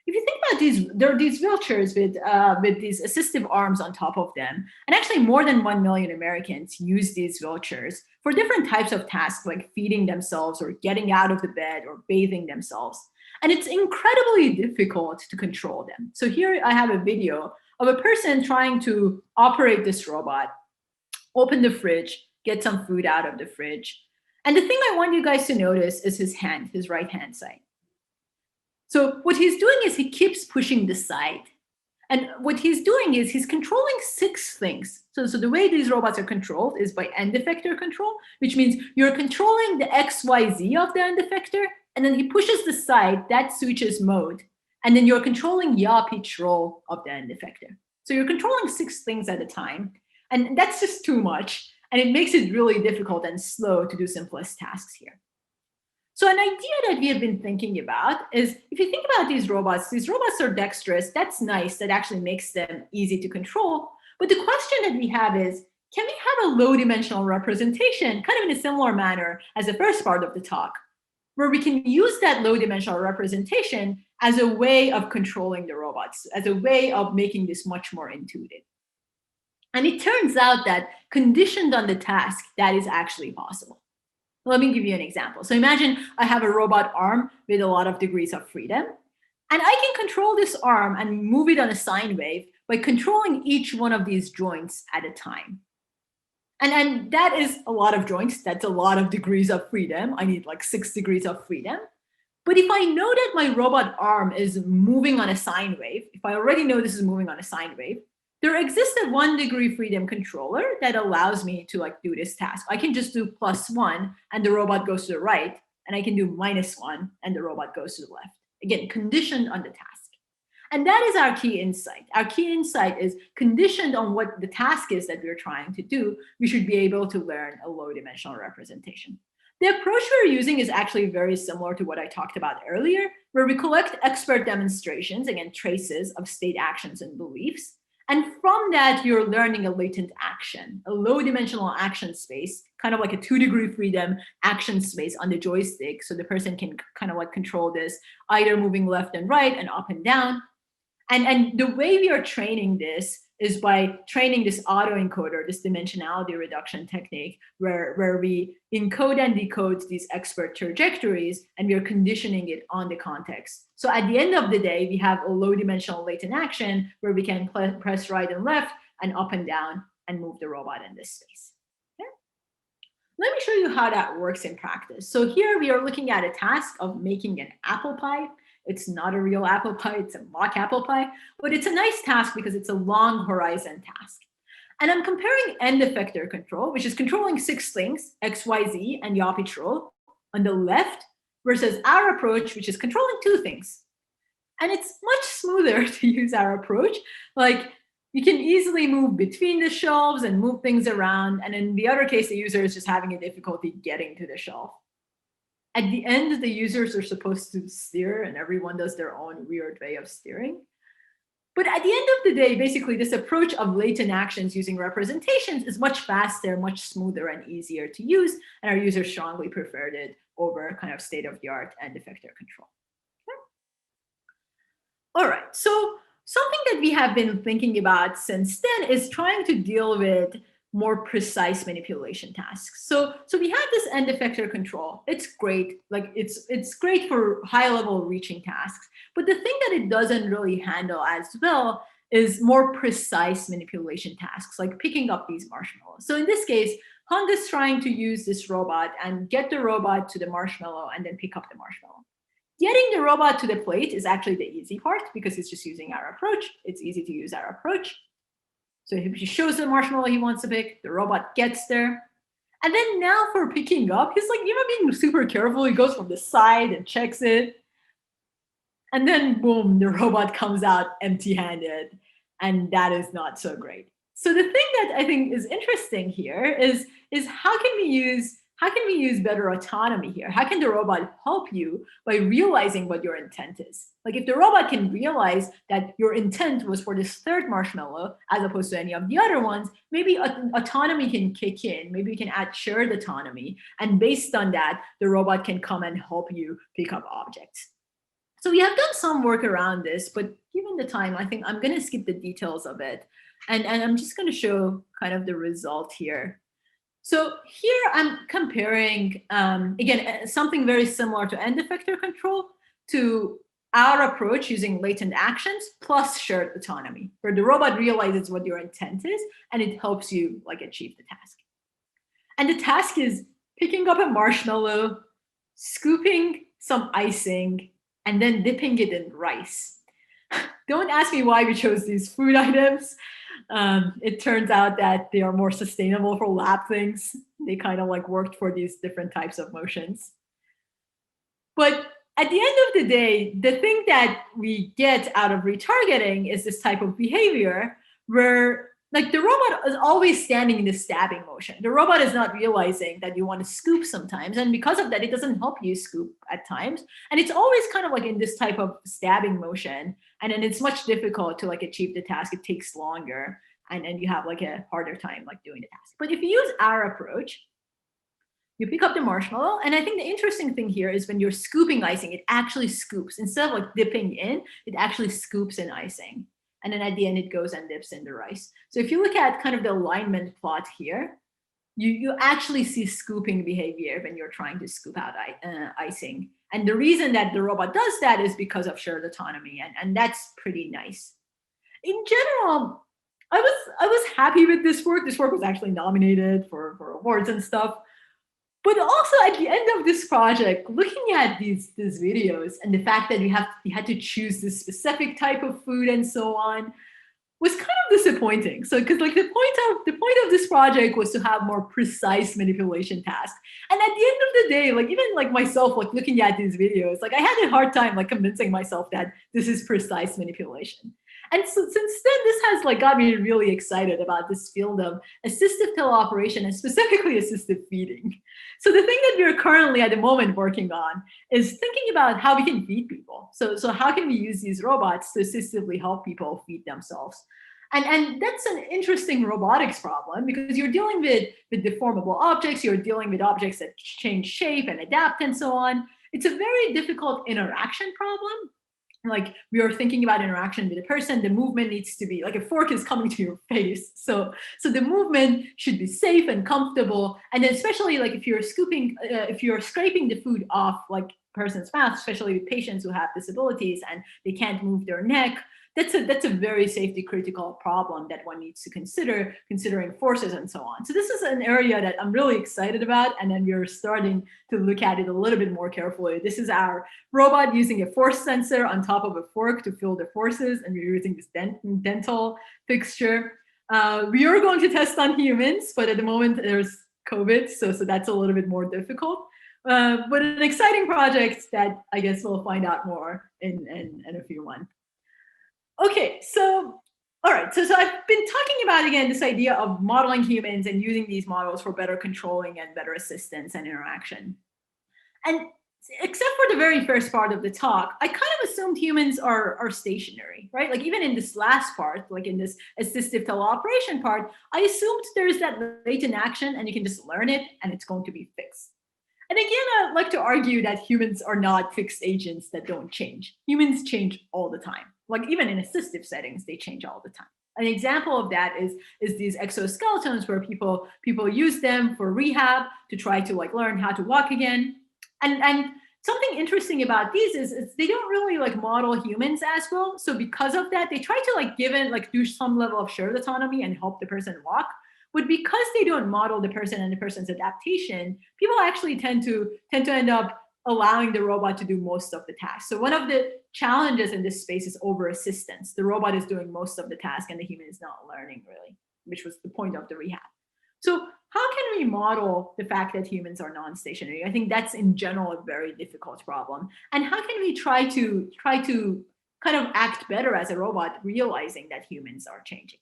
If you think about these, there are these wheelchairs with these assistive arms on top of them. And actually more than 1 million Americans use these wheelchairs for different types of tasks, like feeding themselves or getting out of the bed or bathing themselves. And it's incredibly difficult to control them. So here I have a video of a person trying to operate this robot, open the fridge, get some food out of the fridge. And the thing I want you guys to notice is his hand, his right hand side. So what he's doing is he keeps pushing the side. And what he's doing is he's controlling 6 things. So the way these robots are controlled is by end effector control, which means you're controlling the XYZ of the end effector, and then he pushes the side, that switches mode. And then you're controlling yaw pitch roll of the end effector. So you're controlling 6 things at a time. And that's just too much. And it makes it really difficult and slow to do simplest tasks here. So an idea that we have been thinking about is, if you think about these robots are dexterous. That's nice. That actually makes them easy to control. But the question that we have is, can we have a low dimensional representation, kind of in a similar manner as the first part of the talk, where we can use that low dimensional representation as a way of controlling the robots, as a way of making this much more intuitive? And it turns out that conditioned on the task, that is actually possible. Let me give you an example. So imagine I have a robot arm with a lot of degrees of freedom, and I can control this arm and move it on a sine wave by controlling each one of these joints at a time. And that is a lot of joints. That's a lot of degrees of freedom. I need like 6 degrees of freedom. But if I know that my robot arm is moving on a sine wave, if I already know this is moving on a sine wave, there exists a 1 degree freedom controller that allows me to do this task. I can just do +1 and the robot goes to the right, and I can do -1 and the robot goes to the left. Again, conditioned on the task. And that is our key insight. Our key insight is conditioned on what the task is that we're trying to do, we should be able to learn a low dimensional representation. The approach we're using is actually very similar to what I talked about earlier, where we collect expert demonstrations, again, traces of state actions and beliefs. And from that, you're learning a latent action, a low dimensional action space, kind of like a 2 degree freedom action space on the joystick. So the person can kind of control this, either moving left and right and up and down. And the way we are training this is by training this autoencoder, this dimensionality reduction technique, where we encode and decode these expert trajectories, and we are conditioning it on the context. So at the end of the day, we have a low dimensional latent action where we can press right and left and up and down and move the robot in this space. Okay? Let me show you how that works in practice. So here we are looking at a task of making an apple pie. It's not a real apple pie, it's a mock apple pie, but it's a nice task because it's a long horizon task. And I'm comparing end effector control, which is controlling 6 things, X, Y, Z, and yaw pitch roll on the left, versus our approach, which is controlling 2 things. And it's much smoother to use our approach. Like, you can easily move between the shelves and move things around. And in the other case, the user is just having a difficulty getting to the shelf. At the end, the users are supposed to steer, and everyone does their own weird way of steering. But at the end of the day, basically, this approach of latent actions using representations is much faster, much smoother, and easier to use. And our users strongly preferred it over kind of state-of-the-art end effector control. Okay. All right, so something that we have been thinking about since then is trying to deal with more precise manipulation tasks. So we have this end effector control. It's great, like it's great for high level reaching tasks. But the thing that it doesn't really handle as well is more precise manipulation tasks, like picking up these marshmallows. So in this case, Hung is trying to use this robot and get the robot to the marshmallow and then pick up the marshmallow. Getting the robot to the plate is actually the easy part because it's just using our approach. It's easy to use our approach. So he shows the marshmallow he wants to pick, the robot gets there. And then now for picking up, he's like, being super careful. He goes from the side and checks it. And then boom, the robot comes out empty-handed. And that is not so great. So the thing that I think is interesting here is how can we use better autonomy here? How can the robot help you by realizing what your intent is? Like if the robot can realize that your intent was for this third marshmallow as opposed to any of the other ones, maybe autonomy can kick in. Maybe we can add shared autonomy. And based on that, the robot can come and help you pick up objects. So we have done some work around this, but given the time, I think I'm going to skip the details of it. And I'm just going to show kind of the result here. So here I'm comparing, again, something very similar to end effector control to our approach using latent actions plus shared autonomy, where the robot realizes what your intent is and it helps you achieve the task. And the task is picking up a marshmallow, scooping some icing, and then dipping it in rice. Don't ask me why we chose these food items. It turns out that they are more sustainable for lab things. They kind of worked for these different types of motions. But at the end of the day, the thing that we get out of retargeting is this type of behavior where the robot is always standing in the stabbing motion. The robot is not realizing that you want to scoop sometimes. And because of that, it doesn't help you scoop at times. And it's always kind of in this type of stabbing motion. And then it's much difficult to achieve the task. It takes longer. And then you have a harder time doing the task. But if you use our approach, you pick up the marshmallow. And I think the interesting thing here is when you're scooping icing, it actually scoops. Instead of dipping in, it actually scoops in icing. And then at the end, it goes and dips in the rice. So if you look at kind of the alignment plot here, you actually see scooping behavior when you're trying to scoop out icing. And the reason that the robot does that is because of shared autonomy. And that's pretty nice. In general, I was happy with this work. This work was actually nominated for awards and stuff. But also at the end of this project, looking at these videos and the fact that we had to choose this specific type of food and so on was kind of disappointing. So because the point of this project was to have more precise manipulation tasks. And at the end of the day, even myself, looking at these videos, I had a hard time convincing myself that this is precise manipulation. And so since then, this has got me really excited about this field of assistive teleoperation and specifically assistive feeding. So the thing that we're currently at the moment working on is thinking about how we can feed people. So how can we use these robots to assistively help people feed themselves? And that's an interesting robotics problem because you're dealing with deformable objects, you're dealing with objects that change shape and adapt and so on. It's a very difficult interaction problem. like we are thinking about interaction with a person, the movement needs to be like a fork is coming to your face. So the movement should be safe and comfortable. And then especially like if you're scraping the food off like person's mouth, especially with patients who have disabilities and they can't move their neck, that's a very safety critical problem that one needs to consider, considering forces and so on. So this is an area that I'm really excited about, and then we're starting to look at it a little bit more carefully. This is our robot using a force sensor on top of a fork to feel the forces, and we're using this dental fixture. We are going to test on humans, but at the moment there's COVID, so that's a little bit more difficult. But an exciting project that I guess we'll find out more in a few months. Okay, so all right, so I've been talking about again this idea of modeling humans and using these models for better controlling and better assistance and interaction. And except for the very first part of the talk, I kind of assumed humans are stationary, right? Like even in this last part, like in this assistive teleoperation part, I assumed there's that latent action and you can just learn it and it's going to be fixed. And again, I'd like to argue that humans are not fixed agents that don't change. Humans change all the time. Like even in assistive settings, they change all the time. An example of that is these exoskeletons where people use them for rehab to try to like learn how to walk again. And something interesting about these is they don't really like model humans as well. So because of that, they try to like do some level of shared autonomy and help the person walk. But because they don't model the person and the person's adaptation, people actually tend to end up allowing the robot to do most of the tasks. So one of the challenges in this space is over assistance. The robot is doing most of the task and the human is not learning really, which was the point of the rehab. So how can we model the fact that humans are non-stationary? I think that's in general a very difficult problem. And how can we try to kind of act better as a robot, realizing that humans are changing?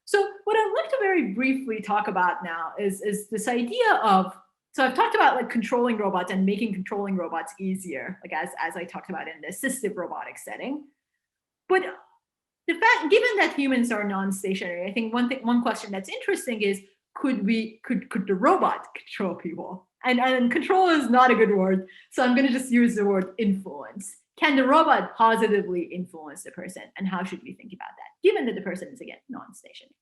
So what I'd like to very briefly talk about now is this idea of, so I've talked about like controlling robots and making controlling robots easier, like as I talked about in the assistive robotics setting. But the fact, given that humans are non-stationary, I think one question that's interesting is, could the robot control people? And control is not a good word, so I'm going to just use the word influence. Can the robot positively influence the person? And how should we think about that, given that the person is, again, non-stationary?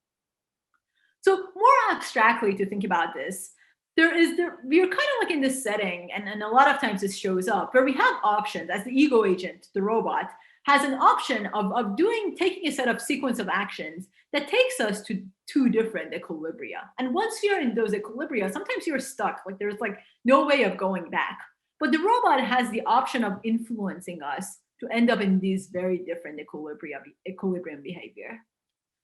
So more abstractly to think about this, we are kind of like in this setting, and a lot of times this shows up, where we have options as the ego agent, the robot, has an option of taking a set of sequence of actions that takes us to two different equilibria. And once you're in those equilibria, sometimes you're stuck, like there's like no way of going back. But the robot has the option of influencing us to end up in these very different equilibrium behavior.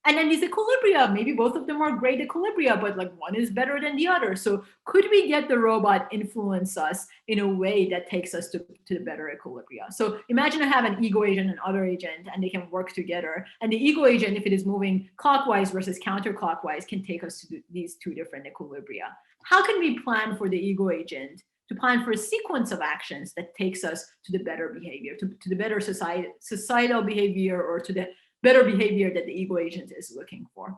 And then these equilibria, maybe both of them are great equilibria, but like one is better than the other. So could we get the robot influence us in a way that takes us to the better equilibria? So imagine I have an ego agent and other agent, and they can work together. And the ego agent, if it is moving clockwise versus counterclockwise, can take us to these two different equilibria. How can we plan for the ego agent to plan for a sequence of actions that takes us to the better behavior, to the better societal behavior, or to the better behavior that the ego agent is looking for?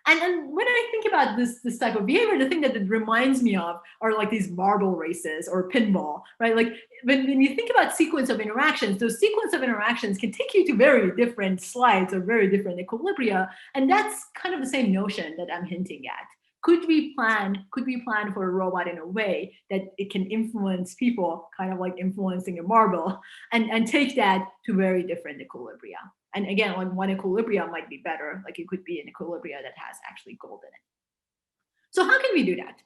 And when I think about this type of behavior, the thing that it reminds me of are like these marble races or pinball, right? Like when you think about sequence of interactions, those sequence of interactions can take you to very different slides or very different equilibria. And that's kind of the same notion that I'm hinting at. Could we plan for a robot in a way that it can influence people, kind of like influencing a marble, and take that to very different equilibria? And again, like one equilibria might be better, like it could be an equilibria that has actually gold in it. So how can we do that?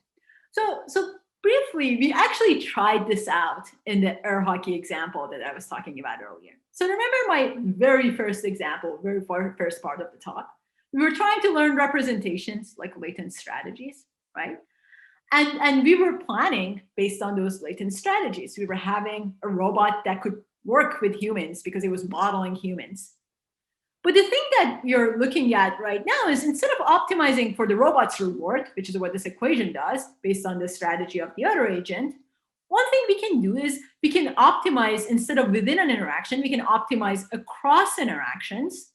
So briefly, we actually tried this out in the air hockey example that I was talking about earlier. So remember my very first example, very first part of the talk? We were trying to learn representations like latent strategies, right? And we were planning based on those latent strategies. We were having a robot that could work with humans because it was modeling humans. But the thing that you're looking at right now is, instead of optimizing for the robot's reward, which is what this equation does based on the strategy of the other agent, one thing we can do is we can optimize, instead of within an interaction, we can optimize across interactions.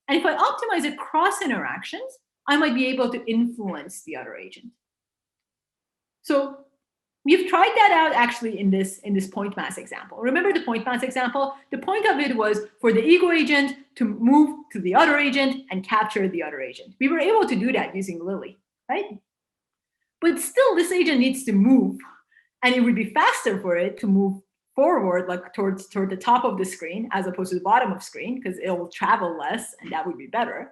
And if I optimize across interactions, I might be able to influence the other agent. So we've tried that out actually in this point mass example. Remember the point mass example? The point of it was for the ego agent to move to the other agent and capture the other agent. We were able to do that using Lily, right? But still, this agent needs to move, and it would be faster for it to move forward, like toward the top of the screen as opposed to the bottom of screen, because it will travel less, and that would be better.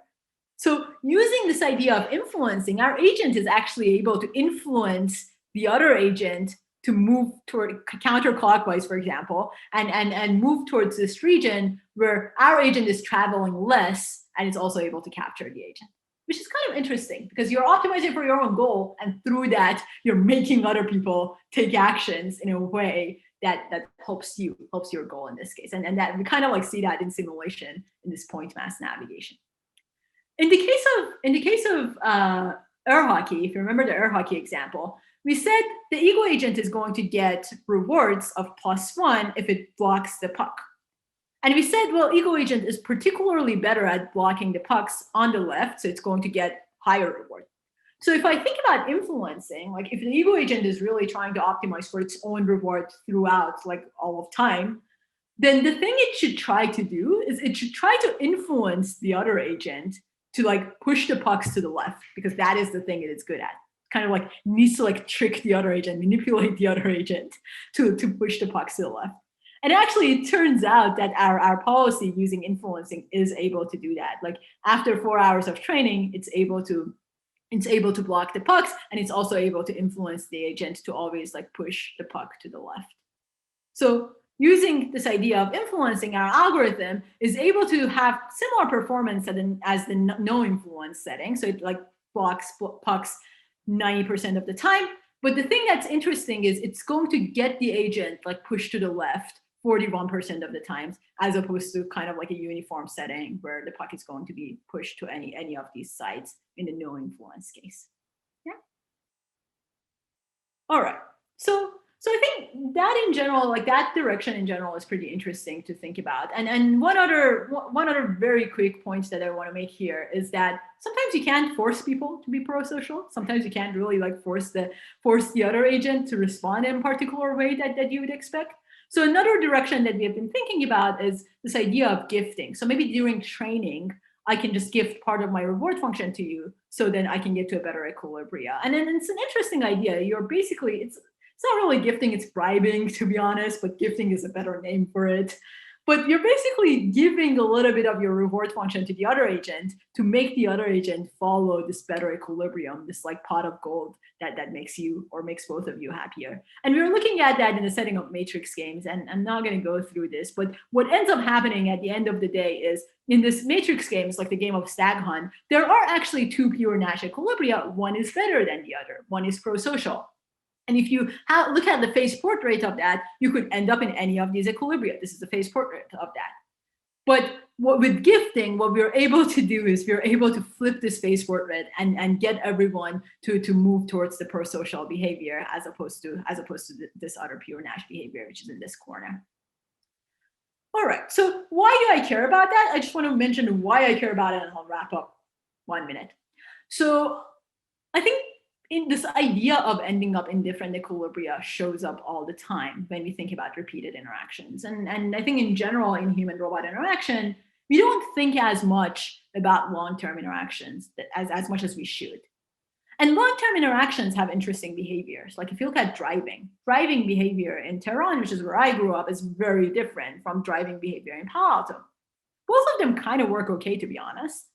So using this idea of influencing, our agent is actually able to influence the other agent to move toward counterclockwise, for example, and move towards this region where our agent is traveling less and is also able to capture the agent, which is kind of interesting because you're optimizing for your own goal, and through that, you're making other people take actions in a way that helps your goal in this case. And that we kind of like see that in simulation in this point mass navigation. In the case of air hockey, if you remember the air hockey example, we said the ego agent is going to get rewards of +1 if it blocks the puck. And we said, well, ego agent is particularly better at blocking the pucks on the left, so it's going to get higher reward. So if I think about influencing, like if the ego agent is really trying to optimize for its own reward throughout like all of time, then the thing it should try to do is it should try to influence the other agent to like push the pucks to the left, because that is the thing it is good at. Kind of like needs to like trick the other agent, manipulate the other agent to push the pucks to the left. And actually, it turns out that our policy using influencing is able to do that. Like after 4 hours of training, it's able to block the pucks, and it's also able to influence the agent to always like push the puck to the left. So using this idea of influencing, our algorithm is able to have similar performance as the no influence setting. So it like blocks pucks 90% of the time. But the thing that's interesting is it's going to get the agent like pushed to the left 41% of the times, as opposed to kind of like a uniform setting where the puck is going to be pushed to any of these sides in the no influence case. Yeah. All right. So I think that in general, like that direction in general is pretty interesting to think about. And one other very quick point that I want to make here is that sometimes you can't force people to be pro-social. Sometimes you can't really like force the other agent to respond in a particular way that you would expect. So another direction that we have been thinking about is this idea of gifting. So maybe during training, I can just gift part of my reward function to you, so then I can get to a better equilibria. And then it's an interesting idea. You're basically, it's not really gifting, it's bribing, to be honest, but gifting is a better name for it. But you're basically giving a little bit of your reward function to the other agent to make the other agent follow this better equilibrium, this like pot of gold that makes you or makes both of you happier. And we were looking at that in the setting of matrix games, and I'm not going to go through this, but what ends up happening at the end of the day is in this matrix games, like the game of Stag Hunt, there are actually two pure Nash equilibria. One is better than the other. One is pro-social. And if you look at the phase portrait of that, you could end up in any of these equilibria. This is the phase portrait of that. But with gifting, what we're able to do is we're able to flip this phase portrait and get everyone to move towards the pro-social behavior as opposed to this other pure Nash behavior, which is in this corner. All right, so why do I care about that? I just want to mention why I care about it, and I'll wrap up 1 minute. So I think in this idea of ending up in different equilibria shows up all the time when we think about repeated interactions. And I think in general, in human-robot interaction, we don't think as much about long-term interactions as much as we should. And long-term interactions have interesting behaviors. Like if you look at driving behavior in Tehran, which is where I grew up, is very different from driving behavior in Palo Alto. Both of them kind of work okay, to be honest.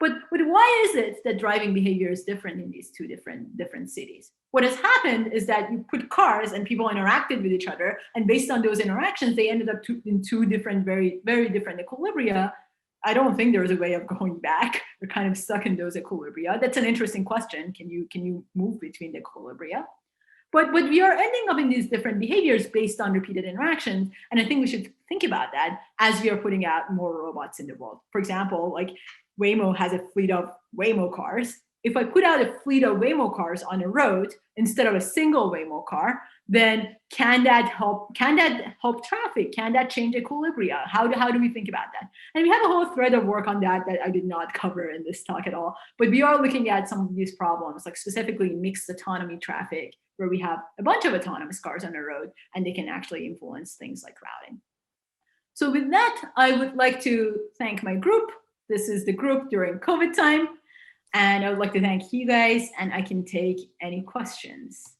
But why is it that driving behavior is different in these two different cities? What has happened is that you put cars and people interacted with each other, and based on those interactions, they ended up in two different, very, very different equilibria. I don't think there's a way of going back. We're kind of stuck in those equilibria. That's an interesting question. Can you move between the equilibria? But we are ending up in these different behaviors based on repeated interactions. And I think we should think about that as we are putting out more robots in the world. For example, like Waymo has a fleet of Waymo cars. if I put out a fleet of Waymo cars on a road instead of a single Waymo car, then can that help traffic? Can that change equilibria? How do we think about that? And we have a whole thread of work on that I did not cover in this talk at all. But we are looking at some of these problems, like specifically mixed autonomy traffic, where we have a bunch of autonomous cars on the road and they can actually influence things like routing. So with that, I would like to thank my group. This is the group during COVID time. And I would like to thank you guys, and I can take any questions.